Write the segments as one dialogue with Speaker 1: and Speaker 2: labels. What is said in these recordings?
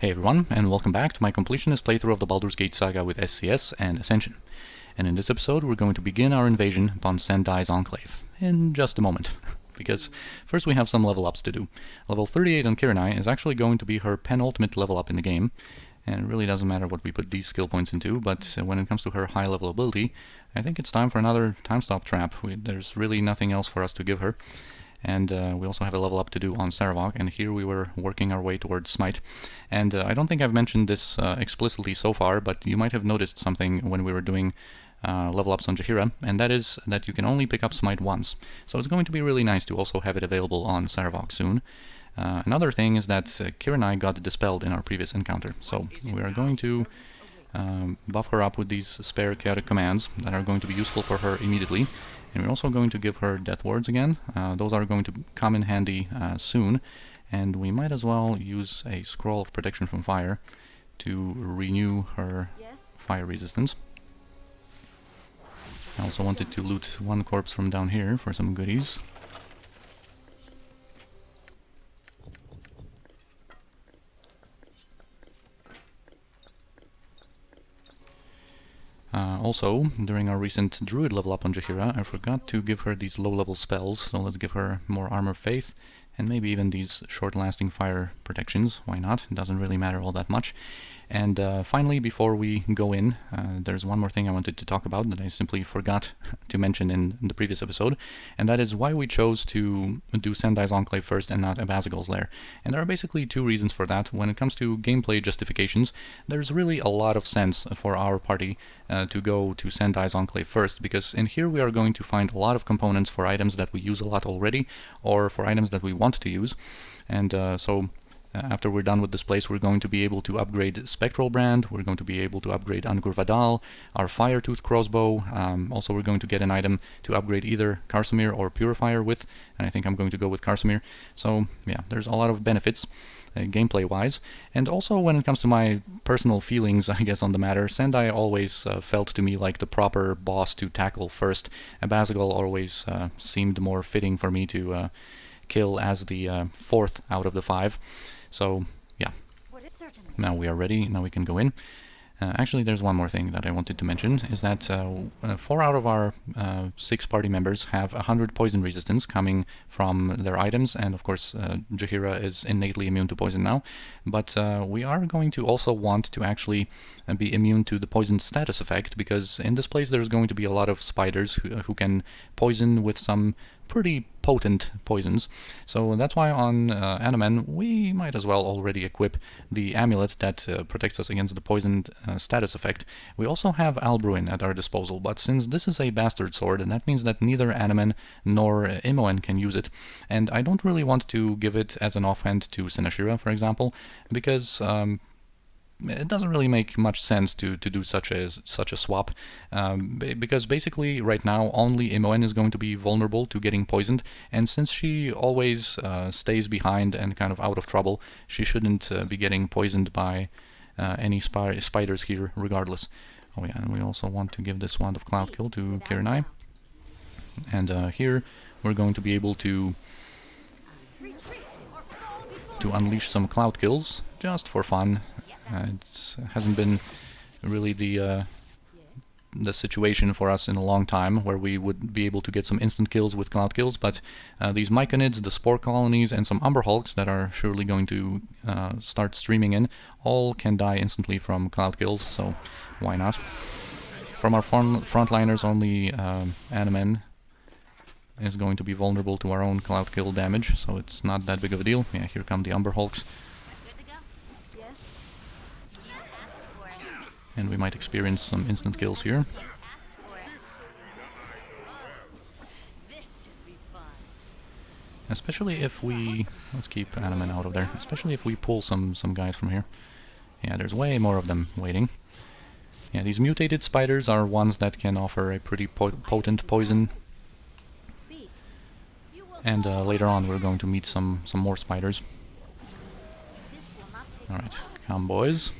Speaker 1: Hey everyone, and welcome back to my completionist playthrough of the Baldur's Gate Saga with SCS and Ascension. And in this episode we're going to begin our invasion upon Sendai's Enclave, in just a moment. Because first we have some level ups to do. Level 38 on Kirinai is actually going to be her penultimate level up in the game, and it really doesn't matter what we put these skill points into, but when it comes to her high level ability, I think it's time for another time stop trap. There's really nothing else for us to give her. And we also have a level up to do on Saravok, and here we were working our way towards Smite. And I don't think I've mentioned this explicitly so far, but you might have noticed something when we were doing level ups on Jaheira, and that is that you can only pick up Smite once. So it's going to be really nice to also have it available on Saravok soon. Another thing is that Kirinai got dispelled in our previous encounter, so we are going to buff her up with these spare chaotic commands that are going to be useful for her immediately. And we're also going to give her Death Wards again. Those are going to come in handy soon. And we might as well use a Scroll of Protection from Fire to renew her fire resistance. I also wanted to loot one corpse from down here for some goodies. Also, during our recent Druid level up on Jaheira, I forgot to give her these low-level spells, so let's give her more Armor Faith, and maybe even these short-lasting fire protections. Why not? It doesn't really matter all that much. And finally, before we go in, there's one more thing I wanted to talk about that I simply forgot to mention in the previous episode, and that is why we chose to do Sendai's Enclave first and not Abazagul's Lair. And there are basically two reasons for that. When it comes to gameplay justifications, there's really a lot of sense for our party to go to Sendai's Enclave first, because in here we are going to find a lot of components for items that we use a lot already, or for items that we want to use. And so after we're done with this place, we're going to be able to upgrade Spectral Brand, we're going to be able to upgrade Angur Vadal, our Firetooth crossbow, also we're going to get an item to upgrade either Karsamir or Purifier with, and I think I'm going to go with Karsamir. So yeah, there's a lot of benefits gameplay-wise. And also when it comes to my personal feelings, I guess, on the matter, Sendai always felt to me like the proper boss to tackle first. Abazagul always seemed more fitting for me to kill as the fourth out of the five. So, yeah, now we are ready, now we can go in. Actually, there's one more thing that I wanted to mention, is that 4 out of our 6 party members have 100 poison resistance coming from their items, and of course Jaheira is innately immune to poison now, but we are going to also want to actually be immune to the poison status effect, because in this place there's going to be a lot of spiders who can poison with some pretty potent poisons. So that's why on Anomen we might as well already equip the amulet that protects us against the poisoned status effect. We also have Albruin at our disposal, but since this is a bastard sword, and that means that neither Anomen nor Imoen can use it, and I don't really want to give it as an offhand to Sinashira, for example, because it doesn't really make much sense to do such a swap, because basically right now only Imoen is going to be vulnerable to getting poisoned, and since she always stays behind and kind of out of trouble, she shouldn't be getting poisoned by any spiders here regardless. Oh yeah, and we also want to give this Wand of Cloudkill to Kirinai, and here we're going to be able to unleash some cloud kills just for fun. It hasn't been really the situation for us in a long time where we would be able to get some instant kills with cloud kills, but these Myconids, the Spore Colonies, and some Umber Hulks that are surely going to start streaming in, all can die instantly from cloud kills, so why not? From our frontliners, only Anomen is going to be vulnerable to our own cloud kill damage, so it's not that big of a deal. Yeah, here come the Umber Hulks. And we might experience some instant kills here. Especially if we... let's keep Anomen out of there. Especially if we pull some guys from here. Yeah, there's way more of them waiting. Yeah, these mutated spiders are ones that can offer a pretty potent poison. And later on we're going to meet some more spiders. Alright, come boys.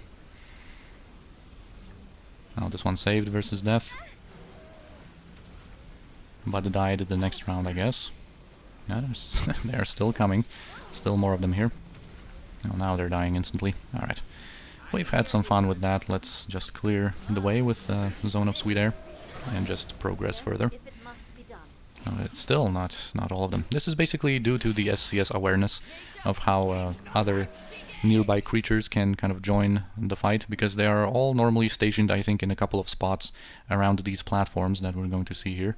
Speaker 1: Now this one saved versus death. But died the next round, I guess. Yeah, they're still coming. Still more of them here. Oh, now they're dying instantly. Alright. We've had some fun with that. Let's just clear the way with the Zone of Sweet Air and just progress further. It's still not all of them. This is basically due to the SCS awareness of how other nearby creatures can kind of join the fight, because they are all normally stationed, I think, in a couple of spots around these platforms that we're going to see here.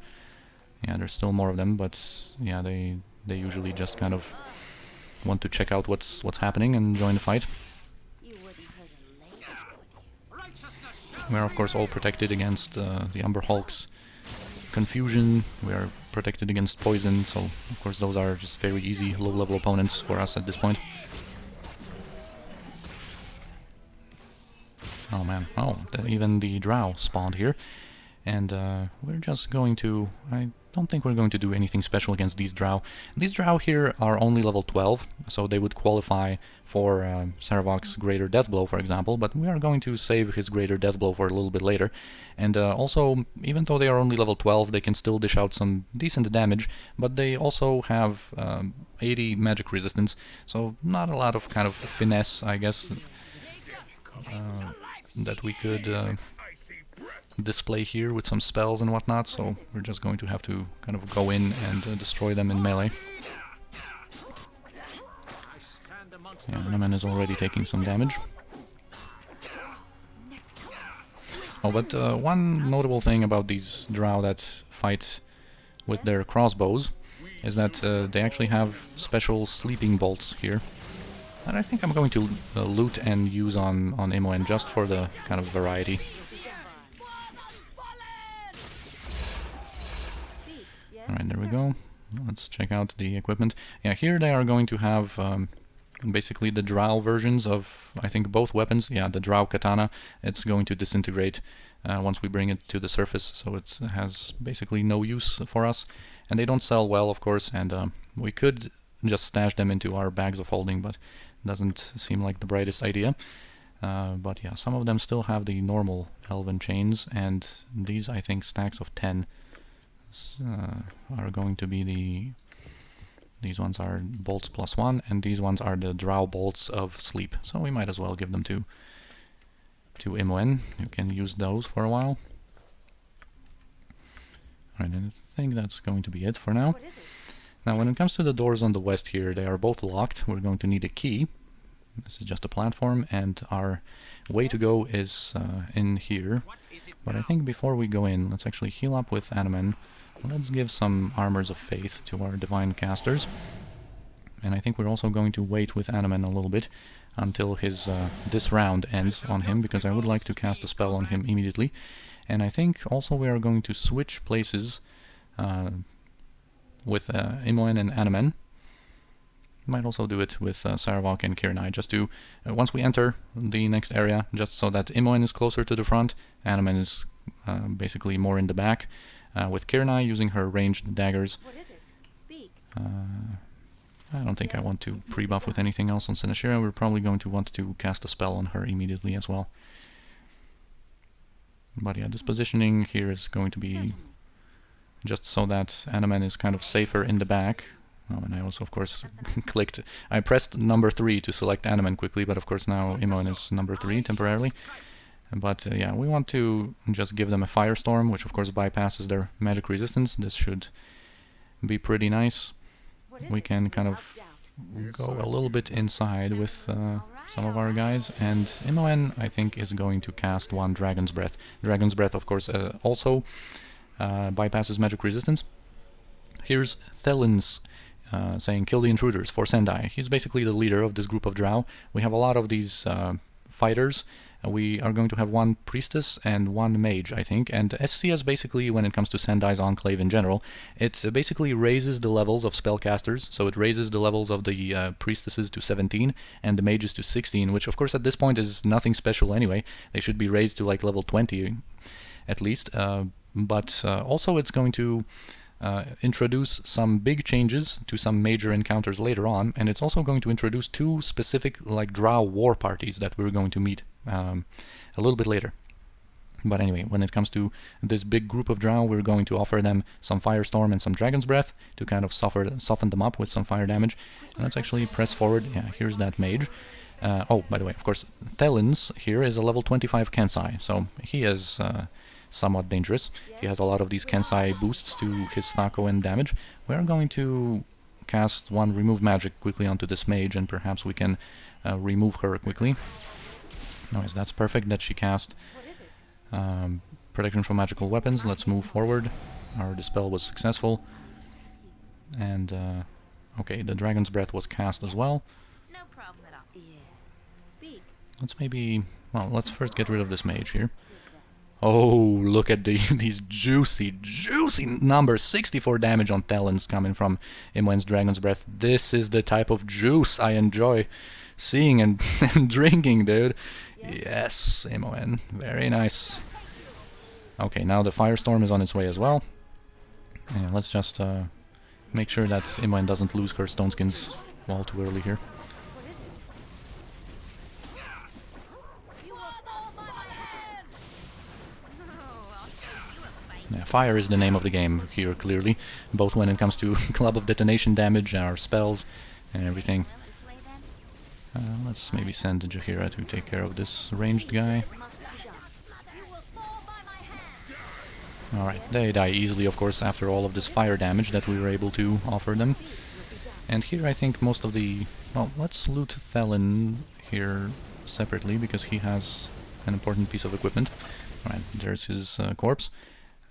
Speaker 1: Yeah, there's still more of them, but yeah, they usually just kind of want to check out what's happening and join the fight. We're of course all protected against the Umber Hulk's confusion. We are protected against poison, so of course those are just very easy low-level opponents for us at this point. Oh man, oh, even the Drow spawned here. And we're just going to... I don't think we're going to do anything special against these Drow. These Drow here are only level 12, so they would qualify for Saravok's Greater Death Blow, for example, but we are going to save his Greater Death Blow for a little bit later. And also, even though they are only level 12, they can still dish out some decent damage, but they also have 80 magic resistance, so not a lot of kind of finesse, I guess, that we could display here with some spells and whatnot, so we're just going to have to kind of go in and destroy them in melee. Yeah, Animan is already taking some damage. Oh, but one notable thing about these Drow that fight with their crossbows is that they actually have special sleeping bolts here. And I think I'm going to loot and use on Imoen just for the kind of variety. Alright, there we go. Let's check out the equipment. Yeah, here they are going to have basically the Drow versions of, I think, both weapons. Yeah, the Drow katana, it's going to disintegrate once we bring it to the surface, so it has basically no use for us. And they don't sell well, of course, and we could just stash them into our bags of holding, but it doesn't seem like the brightest idea. But yeah, some of them still have the normal elven chains, and these, I think, stacks of 10 are going to be these ones are bolts +1, and these ones are the Drow bolts of sleep, so we might as well give them to Imoen, who can use those for a while. Alright, and I think that's going to be it for now. Now, when it comes to the doors on the west here, they are both locked. We're going to need a key. This is just a platform, and our way to go is in here. But I think before we go in, let's actually heal up with Animan. Let's give some Armors of Faith to our Divine Casters. And I think we're also going to wait with Animan a little bit until his this round ends on him, because I would like to cast a spell on him immediately. And I think also we are going to switch places with Imoen and Animan. Might also do it with Saravok and Kirnai, just to, once we enter the next area, just so that Imoen is closer to the front, Animan is basically more in the back, with Kirnai using her ranged daggers.
Speaker 2: What is it? Speak.
Speaker 1: I don't think I want to pre-buff with anything else on Sinashira. We're probably going to want to cast a spell on her immediately as well. But yeah, this positioning here is going to be just so that Animan is kind of safer in the back. Oh, and I also, of course, I pressed number 3 to select Animan quickly, but of course now Imoen is number 3 temporarily. But yeah, we want to just give them a Firestorm, which of course bypasses their magic resistance. This should be pretty nice. We can kind of go a little bit inside with some of our guys, and Imoen, I think, is going to cast one Dragon's Breath. Dragon's Breath, of course, also bypasses magic resistance. Here's Thelynn'ss saying, kill the intruders for Sendai. He's basically the leader of this group of Drow. We have a lot of these fighters. We are going to have one priestess and one mage, I think, and SCS basically, when it comes to Sendai's Enclave in general, it basically raises the levels of spellcasters, so it raises the levels of the priestesses to 17 and the mages to 16, which of course at this point is nothing special anyway. They should be raised to like level 20 at least, but also it's going to introduce some big changes to some major encounters later on, and it's also going to introduce 2 specific like Drow war parties that we're going to meet a little bit later. But anyway, when it comes to this big group of Drow, we're going to offer them some Firestorm and some Dragon's Breath to kind of soften them up with some fire damage. And let's actually press forward. Yeah, here's that mage. Oh, by the way, of course, Thelynn'ss here is a level 25 Kensai, so he is somewhat dangerous. He has a lot of these Kensai boosts to his Thako and damage. We are going to cast one remove magic quickly onto this mage, and perhaps we can remove her quickly. Nice, that's perfect that she cast protection from magical weapons. Let's move forward. Our dispel was successful. And, okay, the Dragon's Breath was cast as well.
Speaker 2: No problem at all. Yes. Speak.
Speaker 1: Let's maybe... well, let's first get rid of this mage here. Oh, look at these juicy numbers. 64 damage on Thelynn'ss coming from Imoen's Dragon's Breath. This is the type of juice I enjoy seeing and, and drinking, dude. Yes, Imoen. Very nice. Okay, now the Firestorm is on its way as well. And let's just make sure that Imoen doesn't lose her Stone Skins all too early here. Yeah, fire is the name of the game here, clearly, both when it comes to Club of Detonation damage, our spells, and everything. Let's maybe send Jaheira to take care of this ranged guy. Alright, they die easily, of course, after all of this fire damage that we were able to offer them. And here I think most of the... well, let's loot Thelynn here separately, because he has an important piece of equipment. Alright, there's his corpse.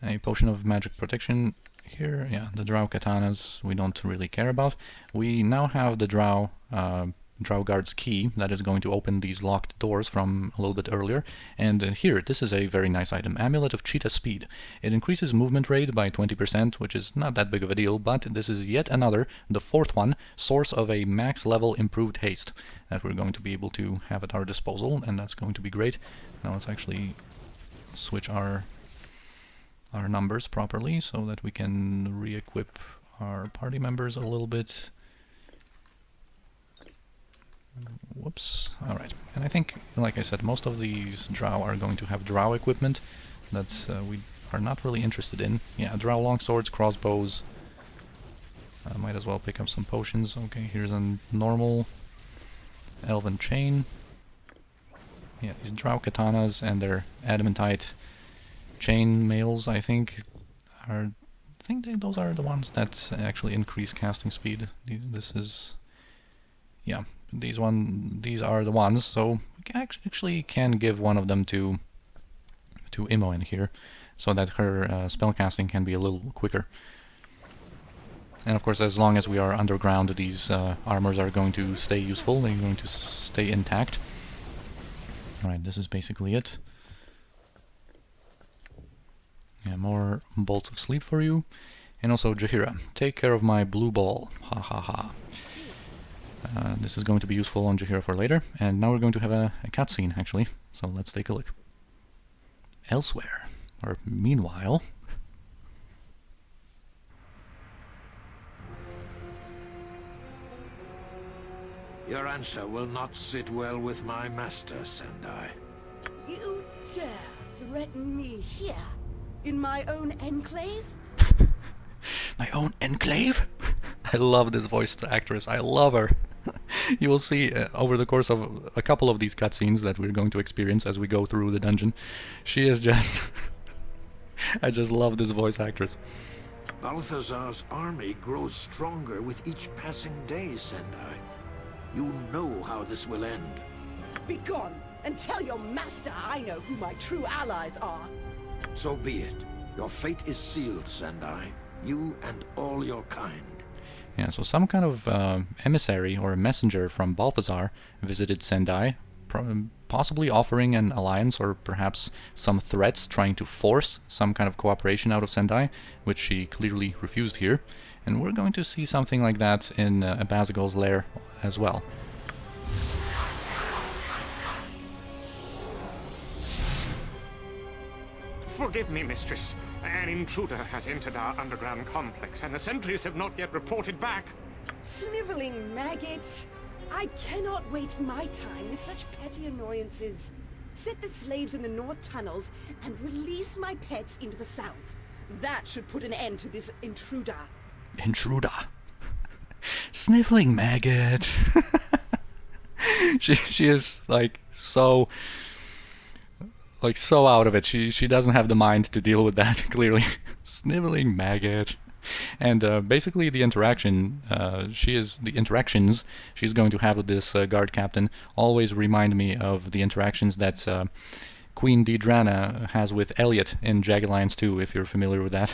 Speaker 1: A potion of magic protection here. Yeah, the Drow katanas we don't really care about. We now have the Drow Guard's key that is going to open these locked doors from a little bit earlier. And here, this is a very nice item. Amulet of Cheetah Speed. It increases movement rate by 20%, which is not that big of a deal, but this is yet another, the fourth one, source of a max level improved haste that we're going to be able to have at our disposal, and that's going to be great. Now let's actually switch our numbers properly so that we can re-equip our party members a little bit. Whoops. Alright. And I think, like I said, most of these Drow are going to have Drow equipment that we are not really interested in. Yeah, Drow longswords, crossbows. Might as well pick up some potions. Okay, here's a normal elven chain. Yeah, these Drow katanas and their adamantite chain mails, I think, are... those are the ones that actually increase casting speed. This is... yeah, these are the ones, so we actually can give one of them to Imoen here, so that her spellcasting can be a little quicker. And of course, as long as we are underground, these armors are going to stay useful, they're going to stay intact. Alright, this is basically it. Yeah, more bolts of sleep for you. And also, Jaheira, take care of my blue ball. Ha ha ha. This is going to be useful on Jaheira for later. And now we're going to have a cutscene, actually. So let's take a look. Elsewhere, or meanwhile...
Speaker 3: Your answer will not sit well with my master, Sendai.
Speaker 4: You dare threaten me here? In my own enclave?
Speaker 1: My own enclave? I love this voice actress. I love her. You will see over the course of a couple of these cutscenes that we're going to experience as we go through the dungeon. She is just... I just love this voice actress.
Speaker 3: Balthazar's army grows stronger with each passing day, Sendai. You know how this will end.
Speaker 4: Begone, and tell your master I know who my true allies are.
Speaker 3: So be it. Your fate is sealed, Sendai. You and all your kind.
Speaker 1: Yeah, so some kind of emissary or messenger from Balthazar visited Sendai, possibly offering an alliance or perhaps some threats, trying to force some kind of cooperation out of Sendai, which she clearly refused here. And we're going to see something like that in Abazagol's lair as well.
Speaker 5: Forgive me, mistress. An intruder has entered our underground complex, and the sentries have not yet reported back.
Speaker 4: Sniveling maggots! I cannot waste my time with such petty annoyances. Set the slaves in the north tunnels and release my pets into the south. That should put an end to this intruder.
Speaker 1: Intruder. Sniveling maggot. she is like so out of it. She doesn't have the mind to deal with that, clearly. Sniveling maggot. And basically the interactions she's going to have with this guard captain always remind me of the interactions that Queen Dedrana has with Elliot in Jagged Alliance 2, if you're familiar with that.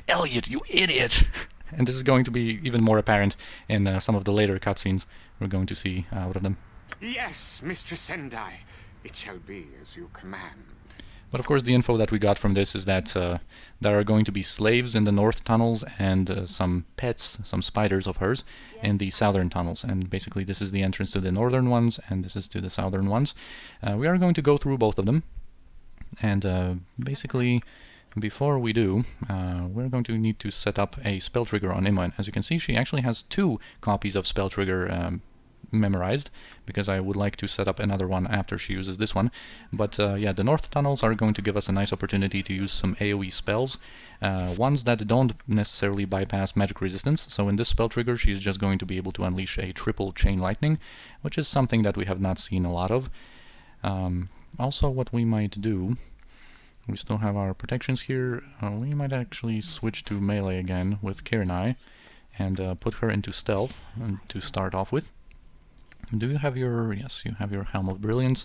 Speaker 1: Elliot, you idiot! And this is going to be even more apparent in some of the later cutscenes we're going to see out of them.
Speaker 5: Yes, Mistress Sendai. It shall be as you command.
Speaker 1: But of course the info that we got from this is that there are going to be slaves in the north tunnels and some pets, some spiders of hers, in the southern tunnels. And basically this is the entrance to the northern ones and this is to the southern ones. We are going to go through both of them. And basically, before we do, we're going to need to set up a spell trigger on Imoen. As you can see, she actually has 2 copies of spell trigger memorized, because I would like to set up another one after she uses this one. But yeah, the north tunnels are going to give us a nice opportunity to use some AoE spells, ones that don't necessarily bypass magic resistance. So in this spell trigger she's just going to be able to unleash a triple chain lightning, which is something that we have not seen a lot of. Also, what we might do, we still have our protections here, we might actually switch to melee again with Kirinai and put her into stealth to start off with. Do you have your... yes, you have your Helm of Brilliance,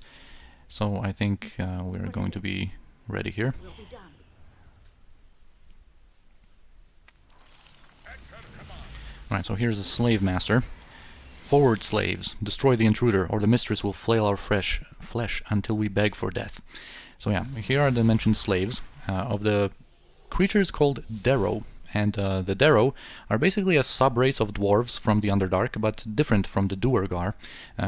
Speaker 1: so I think we're going to be ready here. Right, so here's a Slave Master. Forward, slaves! Destroy the intruder, or the mistress will flail our flesh until we beg for death. So yeah, here are the mentioned slaves of the creatures called Derro. And the Derro are basically a sub-race of dwarves from the Underdark, but different from the Duergar.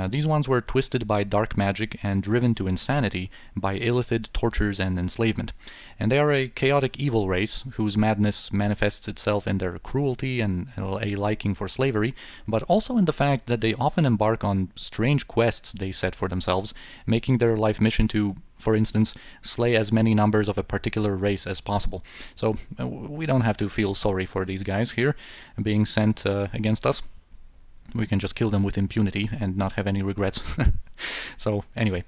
Speaker 1: These ones were twisted by dark magic and driven to insanity by illithid tortures and enslavement. And they are a chaotic evil race whose madness manifests itself in their cruelty and a liking for slavery, but also in the fact that they often embark on strange quests they set for themselves, making their life mission to, for instance, slay as many numbers of a particular race as possible. So we don't have to feel sorry for these guys here being sent against us. We can just kill them with impunity and not have any regrets. So anyway,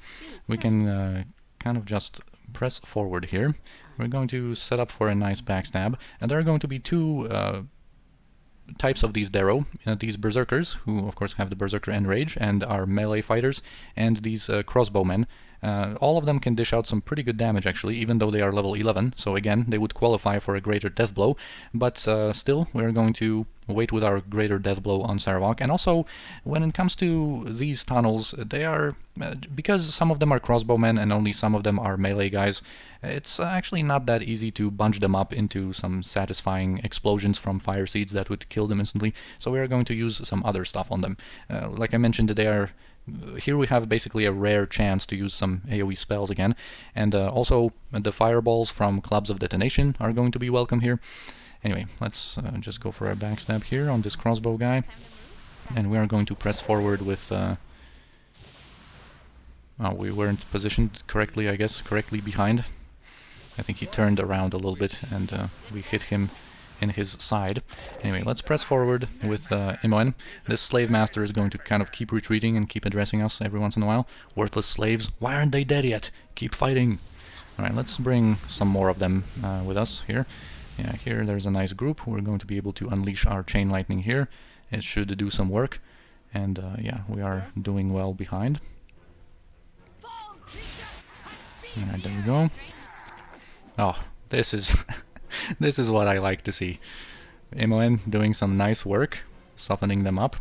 Speaker 1: we can kind of just press forward here. We're going to set up for a nice backstab, and there are going to be 2 types of these Derro, these Berserkers, who of course have the Berserker Enrage and are melee fighters, and these crossbowmen. All of them can dish out some pretty good damage actually, even though they are level 11, so again, they would qualify for a greater death blow, but still, we're going to wait with our greater death blow on Sarawak. And also, when it comes to these tunnels, they are, because some of them are crossbowmen and only some of them are melee guys, it's actually not that easy to bunch them up into some satisfying explosions from fire seeds that would kill them instantly, so we are going to use some other stuff on them. Like I mentioned, they are... here we have basically a rare chance to use some AoE spells again, and also the fireballs from Clubs of Detonation are going to be welcome here. Anyway, let's just go for a backstab here on this crossbow guy, and we are going to press forward with... oh, we weren't positioned correctly, I guess, correctly behind. I think he turned around a little bit and we hit him in his side. Anyway, let's press forward with Imoen. This slave master is going to kind of keep retreating and keep addressing us every once in a while. Worthless slaves, why aren't they dead yet? Keep fighting! Alright, let's bring some more of them with us here. Yeah, here there's a nice group. We're going to be able to unleash our chain lightning here. It should do some work. And yeah, we are doing well behind. Alright, there we go. Oh, this is... this is what I like to see. Imoen doing some nice work, softening them up.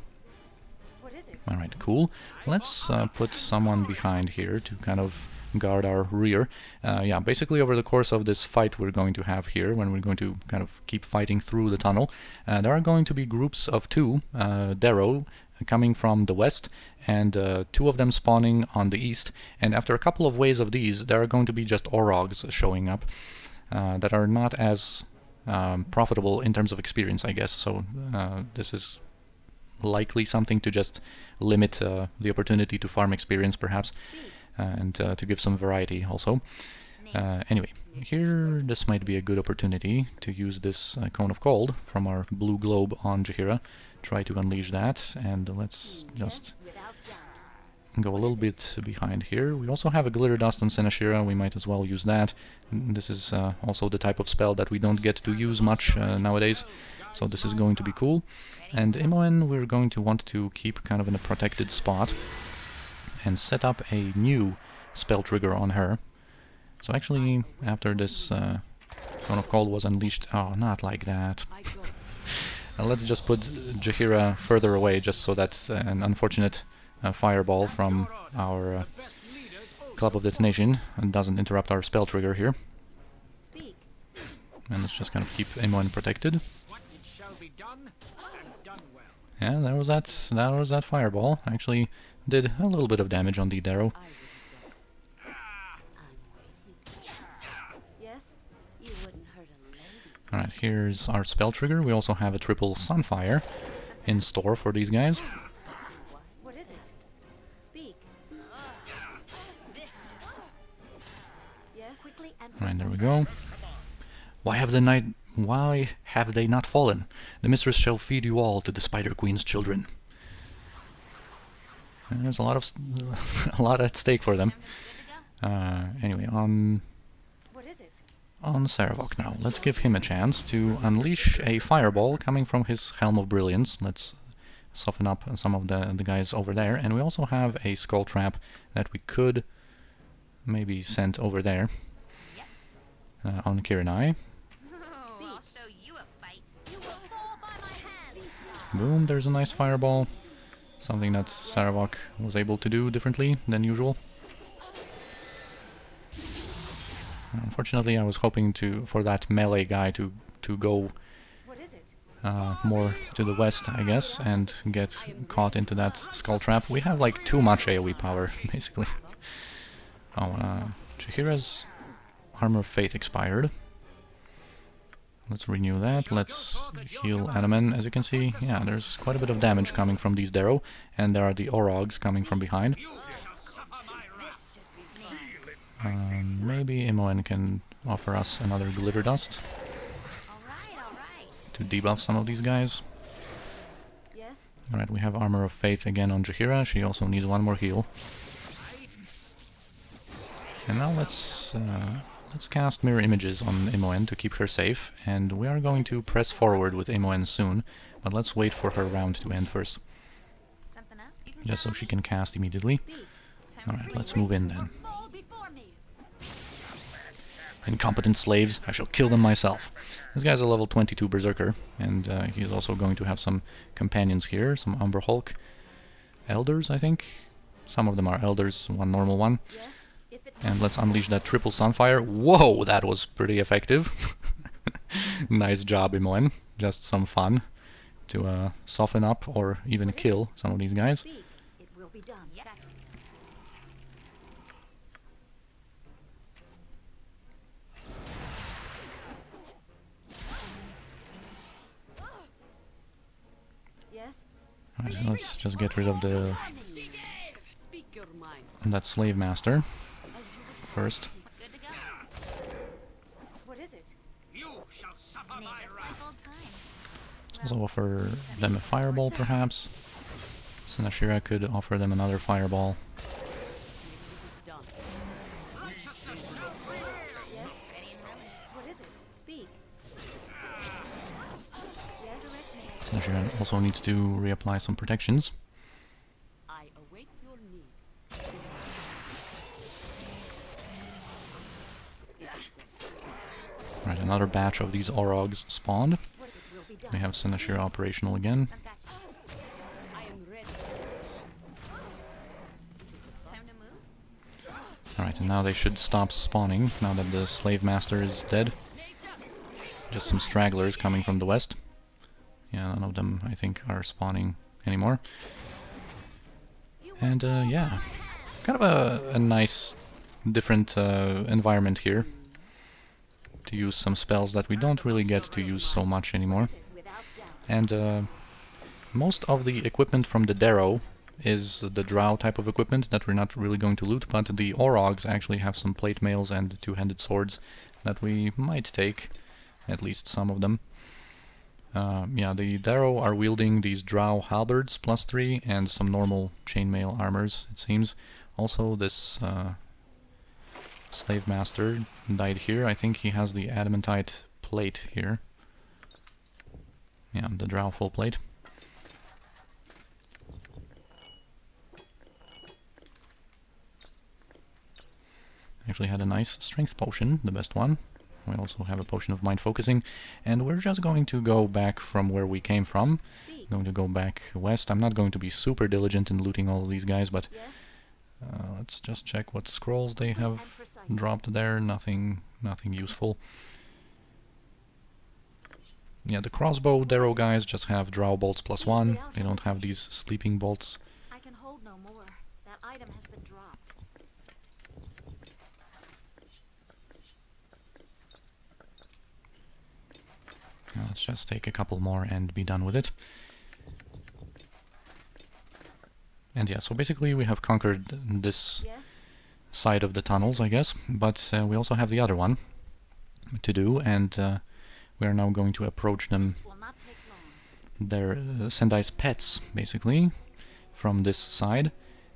Speaker 1: Alright, cool. Let's put someone behind here to kind of guard our rear. Yeah, basically over the course of this fight we're going to have here, when we're going to kind of keep fighting through the tunnel, there are going to be groups of 2 Derro coming from the west, and 2 of them spawning on the east, and after a couple of waves of these, there are going to be just Orogs showing up. That are not as profitable in terms of experience, I guess. So this is likely something to just limit the opportunity to farm experience, perhaps, and to give some variety also. Anyway, here this might be a good opportunity to use this Cone of Cold from our blue globe on Jaheira. Try to unleash that, and let's just go a little bit behind here. We also have a Glitter Dust on Lashar'ra, we might as well use that. This is also the type of spell that we don't get to use much nowadays, so this is going to be cool. And Imoen we're going to want to keep kind of in a protected spot and set up a new spell trigger on her. So actually, after this Throne of Bhaal was unleashed... Oh, not like that. Let's just put Jaheira further away, just so that an unfortunate fireball from our Club of Detonation doesn't interrupt our spell trigger here. And let's just kind of keep Imoen protected. Yeah, there was that fireball. Actually did a little bit of damage on the Derro. Alright, here's our spell trigger. We also have a triple Sunfire in store for these guys.
Speaker 2: What is it? Speak. Yes, quickly and
Speaker 1: Alright, there we go. Why have they not fallen? The mistress shall feed you all to the Spider Queen's children. And there's a lot at stake for them. Anyway, on Saravok now. Let's give him a chance to unleash a fireball coming from his Helm of Brilliance. Let's soften up some of the guys over there. And we also have a Skull Trap that we could maybe send over there on Kirinai.
Speaker 2: I'll show you a fight. You will fall by my hand.
Speaker 1: Boom, there's a nice fireball. Something that Saravok was able to do differently than usual. Unfortunately, I was hoping for that melee guy to go more to the west, I guess, and get caught into that skull trap. We have like too much AoE power, basically. Oh, Jaheira's Armor of Faith expired. Let's renew that. Let's heal Adaman. As you can see, yeah, there's quite a bit of damage coming from these Derro, and there are the Orogs coming from behind. Maybe Imoen can offer us another Glitter Dust to debuff some of these guys. Alright, we have Armor of Faith again on Jaheira. She also needs one more heal. And now let's cast Mirror Images on Imoen to keep her safe. And we are going to press forward with Imoen soon, but let's wait for her round to end first. Just so she can cast immediately. Alright, let's move in then. Incompetent slaves, I shall kill them myself. This guy's a level 22 Berserker, and he's also going to have some companions here, some Umber Hulk Elders, I think. Some of them are Elders, one normal one. And let's unleash that triple Sunfire. Whoa, that was pretty effective. Nice job, Imoen. Just some fun to soften up or even kill some of these guys. Right, let's just get rid of that Slave Master first. Let's also offer them a fireball, perhaps. Lashar'ra could offer them another fireball. Lashar'ra also needs to reapply some protections. Right, another batch of these Orogs spawned. We have Lashar'ra operational again. Alright, and now they should stop spawning, now that the Slave Master is dead. Just some stragglers coming from the west. Yeah, none of them, I think, are spawning anymore. And, yeah. Kind of a nice, different environment here. To use some spells that we don't really get to use so much anymore. And, most of the equipment from the Derro is the Drow type of equipment that we're not really going to loot, but the Orogs actually have some plate mails and two-handed swords that we might take, at least some of them. Yeah, the Derro are wielding these Drow halberds +3 and some normal chainmail armors, it seems. Also, this slave master died here. I think he has the adamantite plate here. Yeah, the Drow full plate. Actually had a nice strength potion, the best one. We also have a potion of mind focusing, and we're just going to go back from where we came from. Going to go back west. I'm not going to be super diligent in looting all of these guys, but let's just check what scrolls they have dropped there. Nothing useful. Yeah, the crossbow Derro guys just have Drow bolts +1. They don't have these sleeping bolts.
Speaker 2: I can hold no more. That item has been dropped.
Speaker 1: Now let's just take a couple more and be done with it. And yeah, so basically we have conquered this side of the tunnels, I guess, but we also have the other one to do, and we are now going to approach them. They're Sendai's pets, basically, from this side,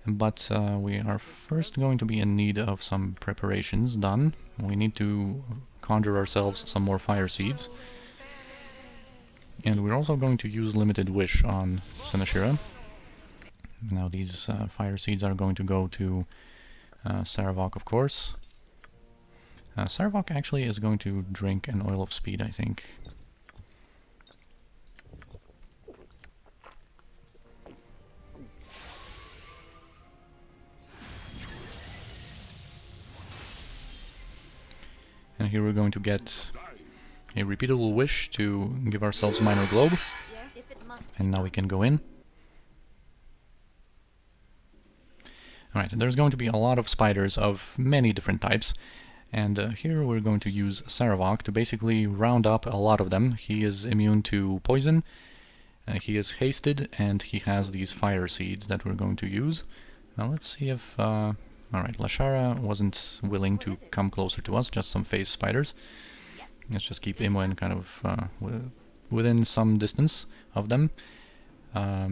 Speaker 1: but we are first going to be in need of some preparations done. We need to conjure ourselves some more fire seeds. And we're also going to use Limited Wish on Lashar'ra. Now these fire seeds are going to go to Saravok, of course. Saravok actually is going to drink an Oil of Speed, I think. And here we're going to get a repeatable wish to give ourselves Minor Globe. And now we can go in. Alright, there's going to be a lot of spiders of many different types. And here we're going to use Saravok to basically round up a lot of them. He is immune to poison, he is hasted, and he has these fire seeds that we're going to use. Now let's see if... Alright, Lashar'ra wasn't willing to come closer to us, just some phase spiders. Let's just keep Imoen kind of within some distance of them. Yeah,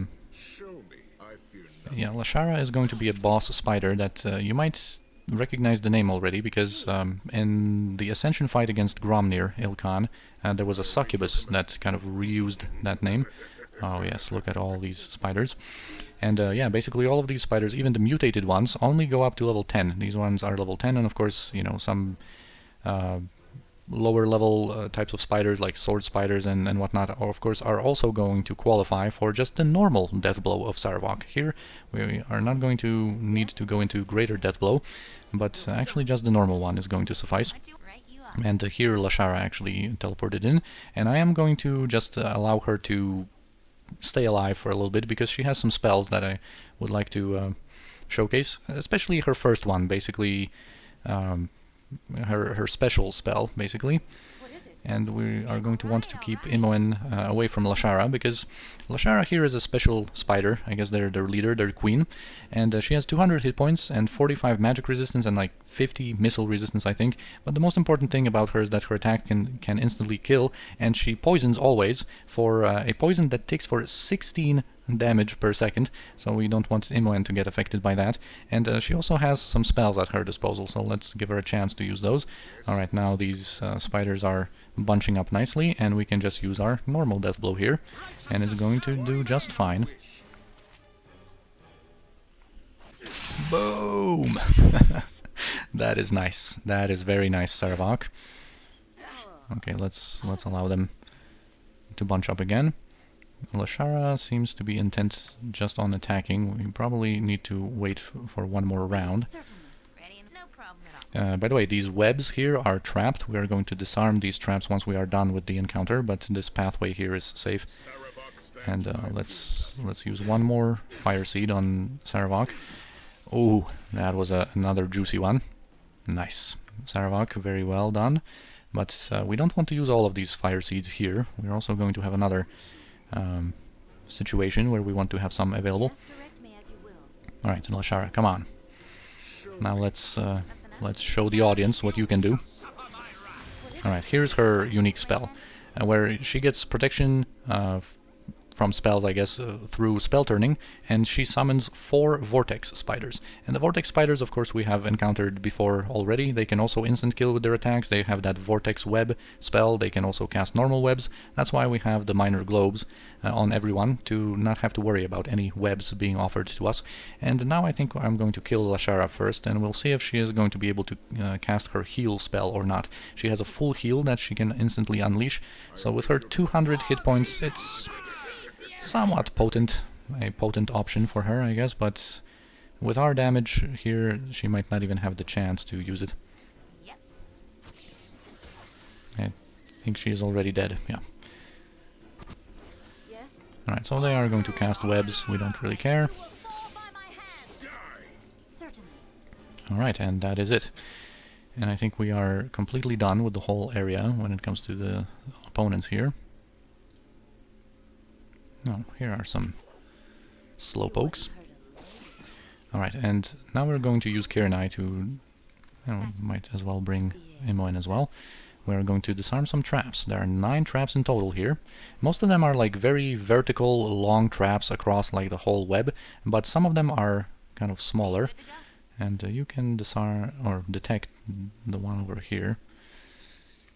Speaker 1: Lashar'ra is going to be a boss spider that you might recognize the name already, because in the Ascension fight against Gromnir, Ilkhan, there was a succubus that kind of reused that name. Oh yes, look at all these spiders. And yeah, basically all of these spiders, even the mutated ones, only go up to level 10. These ones are level 10, and of course, you know, some lower level types of spiders like sword spiders and whatnot, of course, are also going to qualify for just the normal death blow of Saravok. Here we are not going to need to go into greater death blow, but actually just the normal one is going to suffice. And here Lashar'ra actually teleported in, and I am going to just allow her to stay alive for a little bit, because she has some spells that I would like to showcase, especially her first one, basically her special spell, basically. And we are going to want to keep Imoen away from Lashar'ra, because Lashar'ra here is a special spider. I guess they're their leader, their queen, and she has 200 hit points and 45 magic resistance and like 50 missile resistance, I think. But the most important thing about her is that her attack can instantly kill, and she poisons always for a poison that takes for 16 damage per second, so we don't want Imoen to get affected by that. And she also has some spells at her disposal, so let's give her a chance to use those. Alright, now these spiders are bunching up nicely, and we can just use our normal death blow here, and it's going to do just fine. Boom! That is nice. That is very nice, Saravok. Okay, let's allow them to bunch up again. Lashar'ra seems to be intent just on attacking. We probably need to wait for one more round. By the way, these webs here are trapped. We are going to disarm these traps once we are done with the encounter, but this pathway here is safe. And let's use one more fire seed on Saravok. Oh, that was another juicy one. Nice. Saravok, very well done. But we don't want to use all of these fire seeds here. We're also going to have another situation where we want to have some available. Alright, Lashar'ra, come on. Now let's show the audience what you can do. Alright, here's her unique spell. where she gets protection from spells, I guess, through spell turning, and she summons 4 vortex spiders. And the vortex spiders, of course, we have encountered before already. They can also instant kill with their attacks. They have that vortex web spell. They can also cast normal webs. That's why we have the minor globes on everyone, to not have to worry about any webs being offered to us. And now I think I'm going to kill Lashar'ra first, and we'll see if she is going to be able to cast her heal spell or not. She has a full heal that she can instantly unleash, so with her 200 hit points, it's somewhat potent, a potent option for her, I guess, but with our damage here, she might not even have the chance to use it.
Speaker 2: Yep.
Speaker 1: I think she is already dead, yeah.
Speaker 4: Yes?
Speaker 1: Alright, so they are going to cast webs, we don't really care.
Speaker 2: You will fall by my hand.
Speaker 4: Certainly.
Speaker 1: Alright, and that is it. And I think we are completely done with the whole area when it comes to the opponents here. Oh, here are some slowpokes. Alright, and now we're going to use Kirinai to... we might as well bring Imo in as well. We're going to disarm some traps. There are 9 traps in total here. Most of them are like very vertical, long traps across like the whole web, but some of them are kind of smaller. And you can disarm or detect the one over here.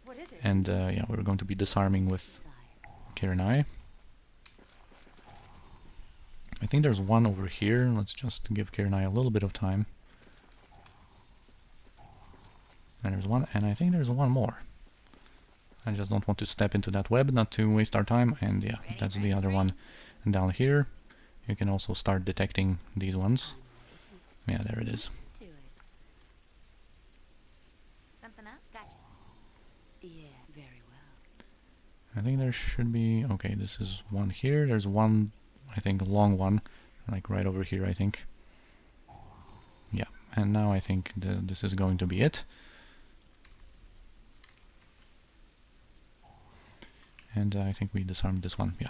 Speaker 4: What is it?
Speaker 1: And yeah, we're going to be disarming with Kirinai. I think there's one over here. Let's just give Kirinai a little bit of time. And there's one, and I think there's one more. I just don't want to step into that web, not to waste our time. And yeah, that's the other one down here. You can also start detecting these ones. Yeah, there it is.
Speaker 2: Something else? Gotcha.
Speaker 4: Yeah, very well.
Speaker 1: I think there should be... Okay, this is one here. There's one, I think, a long one, like right over here, I think. Yeah, and now I think this is going to be it. And I think we disarmed this one, yeah.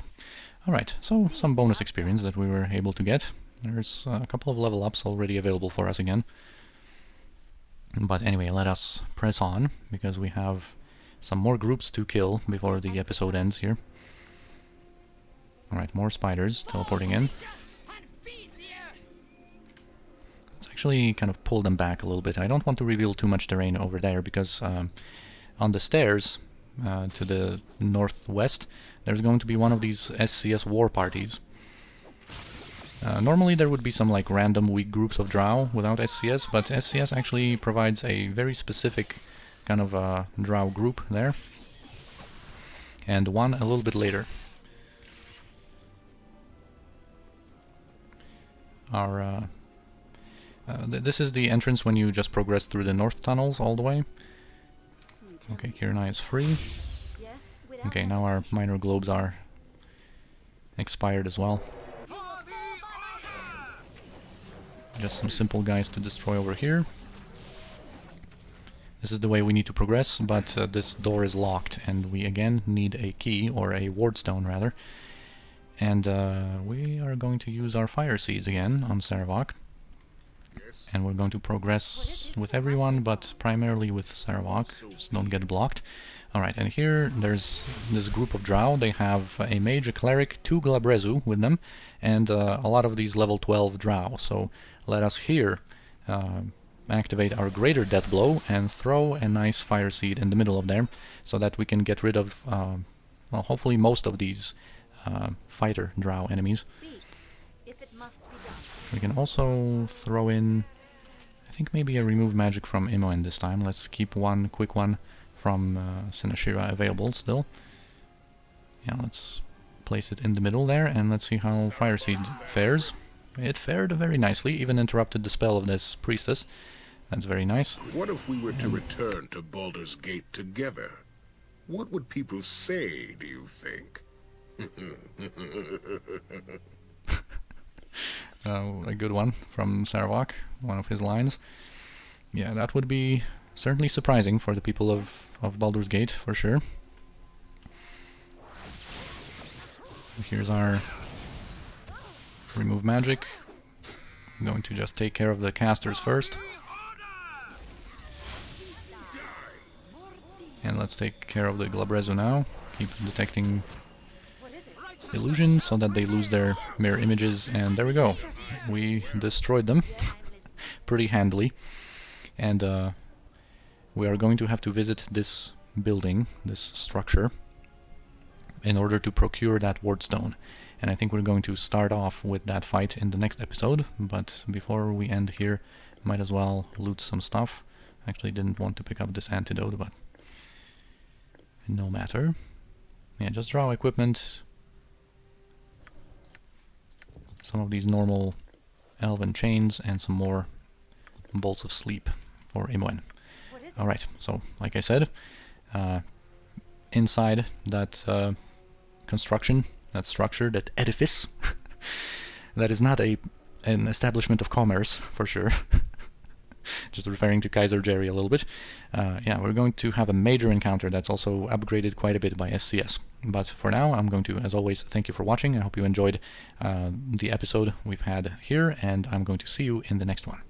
Speaker 1: Alright, so some bonus experience that we were able to get. There's a couple of level ups already available for us again. But anyway, let us press on, because we have some more groups to kill before the episode ends here. Alright, more spiders teleporting in. Let's actually kind of pull them back a little bit. I don't want to reveal too much terrain over there, because on the stairs to the northwest, there's going to be one of these SCS war parties. Normally there would be some like random weak groups of Drow without SCS, but SCS actually provides a very specific kind of Drow group there. And one a little bit later. Our this is the entrance when you just progress through the north tunnels all the way. Okay, Kirinai is free.
Speaker 4: Yes?
Speaker 1: Okay, now our minor globes are expired as well. Just some simple guys to destroy over here. This is the way we need to progress, but this door is locked, and we again need a key, or a wardstone rather. And we are going to use our fire seeds again on Saravak. And we're going to progress with everyone, but primarily with Saravak. Just don't get blocked. Alright, and here there's this group of Drow. They have a mage, a cleric, 2 Glabrezu with them, and a lot of these level 12 Drow. So let us here activate our Greater Death Blow and throw a nice fire seed in the middle of there, so that we can get rid of, well, hopefully most of these fighter Drow enemies.
Speaker 4: If it must be done.
Speaker 1: We can also throw in, I think maybe a remove magic from Imoen this time. Let's keep one quick one from Sinashira available still. Yeah, let's place it in the middle there, and let's see how Fire Seed fares. It fared very nicely, even interrupted the spell of this priestess. That's very nice.
Speaker 6: What if we were to return to Baldur's Gate together? What would people say, do you think?
Speaker 1: A good one from Saravak, one of his lines. Yeah, that would be certainly surprising for the people of Baldur's Gate, for sure. Here's our remove magic. I'm going to just take care of the casters first. And let's take care of the Glabrezu now. Keep detecting illusions so that they lose their mirror images, and there we go. We destroyed them pretty handily, and we are going to have to visit this building, this structure, in order to procure that ward stone. And I think we're going to start off with that fight in the next episode, but before we end here, might as well loot some stuff. Actually didn't want to pick up this antidote, but no matter. Yeah, just Drow equipment. Some of these normal elven chains and some more bolts of sleep for Imoen. Alright, so like I said, inside that construction, that structure, that edifice, that is not an establishment of commerce, for sure. Just referring to Kaiser Jerry a little bit. Yeah, we're going to have a major encounter that's also upgraded quite a bit by SCS. But for now, I'm going to, as always, thank you for watching. I hope you enjoyed the episode we've had here, and I'm going to see you in the next one.